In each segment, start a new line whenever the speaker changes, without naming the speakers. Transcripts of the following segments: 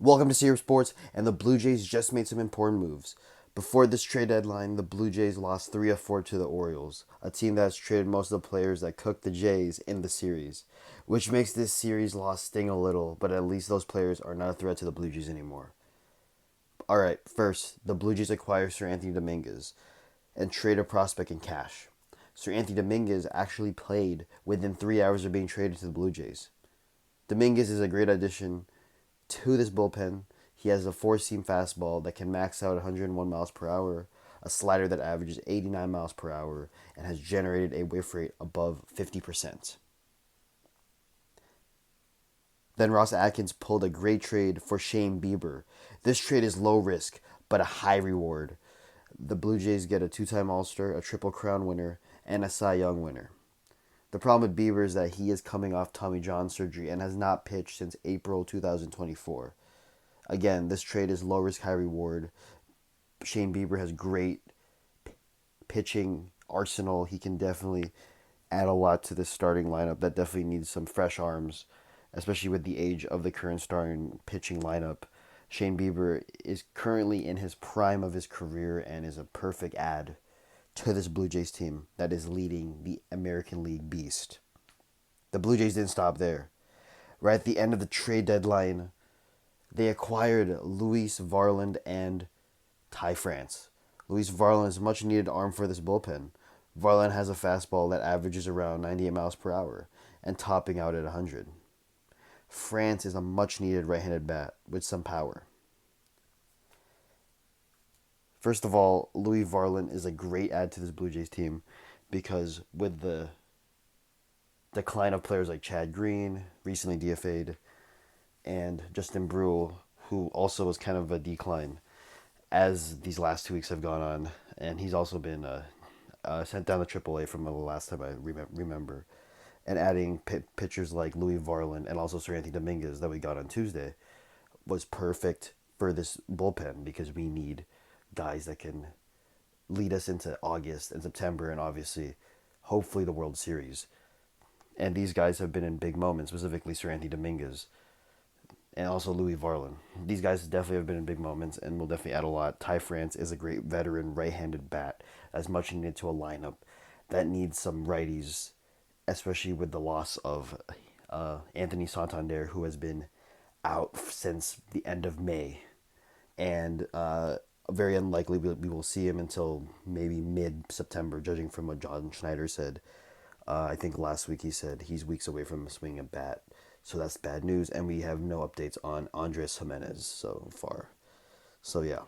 Welcome to Serious Sports, and the Blue Jays just made some important moves. Before this trade deadline, the Blue Jays lost 3 of 4 to the Orioles, a team that has traded most of the players that cooked the Jays in the series, which makes this series loss sting a little, but at least those players are not a threat to the Blue Jays anymore. Alright, first, the Blue Jays acquire Sir Anthony Dominguez and trade a prospect in cash. Sir Anthony Dominguez actually played within 3 hours of being traded to the Blue Jays. Dominguez is a great addition to this bullpen. He has a four-seam fastball that can max out 101 miles per hour, a slider that averages 89 miles per hour, and has generated a whiff rate above 50%. Then Ross Atkins pulled a great trade for Shane Bieber. This trade is low risk, but a high reward. The Blue Jays get a two-time All-Star, a Triple Crown winner, and a Cy Young winner. The problem with Bieber is that he is coming off Tommy John surgery and has not pitched since April 2024. Again, this trade is low risk, high reward. Shane Bieber has great pitching arsenal. He can definitely add a lot to this starting lineup that definitely needs some fresh arms, especially with the age of the current starting pitching lineup. Shane Bieber is currently in his prime of his career and is a perfect add to this Blue Jays team that is leading the American League beast. The Blue Jays didn't stop there. Right at the end of the trade deadline, they acquired Luis Varland and Ty France. Luis Varland is a much needed arm for this bullpen. Varland has a fastball that averages around 98 miles per hour and topping out at 100. France is a much needed right-handed bat with some power. First of all, Louis Varland is a great add to this Blue Jays team because with the decline of players like Chad Green, recently DFA'd, and Justin Brule, who also was kind of a decline as these last 2 weeks have gone on, and he's also been sent down to AAA from the last time I remember. And adding pitchers like Louis Varland and also Sir Anthony Dominguez that we got on Tuesday was perfect for this bullpen because we need guys that can lead us into August and September and obviously, hopefully, the World Series. And these guys have been in big moments, specifically Sir Anthony Dominguez and also Louis Varland. These guys definitely have been in big moments and will definitely add a lot. Ty France is a great veteran right-handed bat as much needed to a lineup that needs some righties, especially with the loss of Anthony Santander, who has been out since the end of May. And very unlikely we will see him until maybe mid-September, judging from what John Schneider said. I think last week he said he's weeks away from swinging a bat. So that's bad news, and we have no updates on Andres Jimenez so far. So yeah.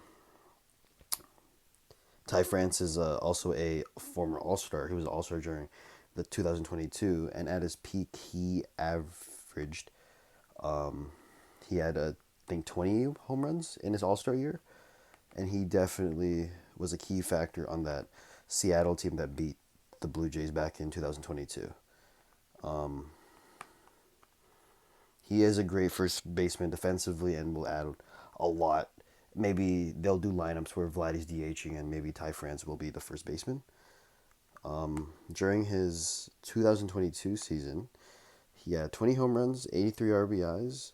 Ty France is also a former All-Star. He was an All-Star during the 2022, and at his peak he averaged, he had I think 20 home runs in his All-Star year, and he definitely was a key factor on that Seattle team that beat the Blue Jays back in 2022. He is a great first baseman defensively and will add a lot. Maybe they'll do lineups where Vladdy's DHing and maybe Ty France will be the first baseman. During his 2022 season, he had 20 home runs, 83 RBIs,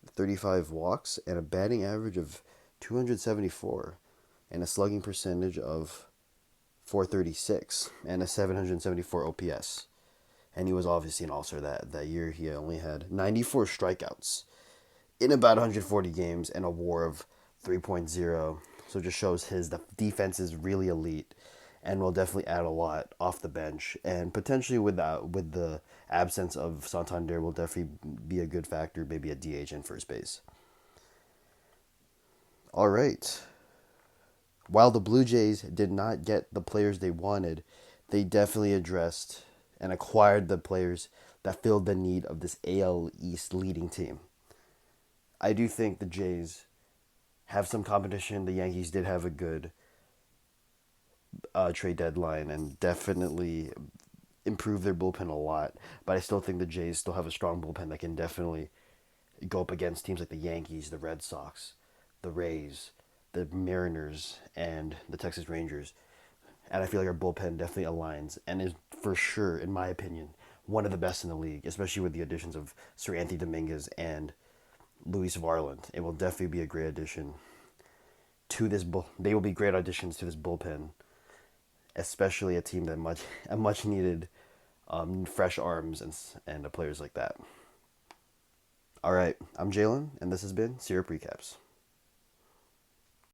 35 walks, and a batting average of 274, and a slugging percentage of 436, and a 774 OPS. And he was obviously an all-star that year. He only had 94 strikeouts in about 140 games and a WAR of 3.0. So it just shows the defense is really elite and will definitely add a lot off the bench. And potentially with the absence of Santander will definitely be a good factor, maybe at DH and first base. All right. While the Blue Jays did not get the players they wanted, they definitely addressed and acquired the players that filled the need of this AL East leading team. I do think the Jays have some competition. The Yankees did have a good trade deadline and definitely improved their bullpen a lot. But I still think the Jays still have a strong bullpen that can definitely go up against teams like the Yankees, the Red Sox, the Rays, the Mariners, and the Texas Rangers. And I feel like our bullpen definitely aligns and is for sure, in my opinion, one of the best in the league, especially with the additions of Sir Anthony Dominguez and Luis Varland. It will definitely be a great addition to this bull. They will be great additions to this bullpen, especially a team that much a much needed fresh arms and players like that. All right, I'm Jalen, and this has been Syrup Recaps.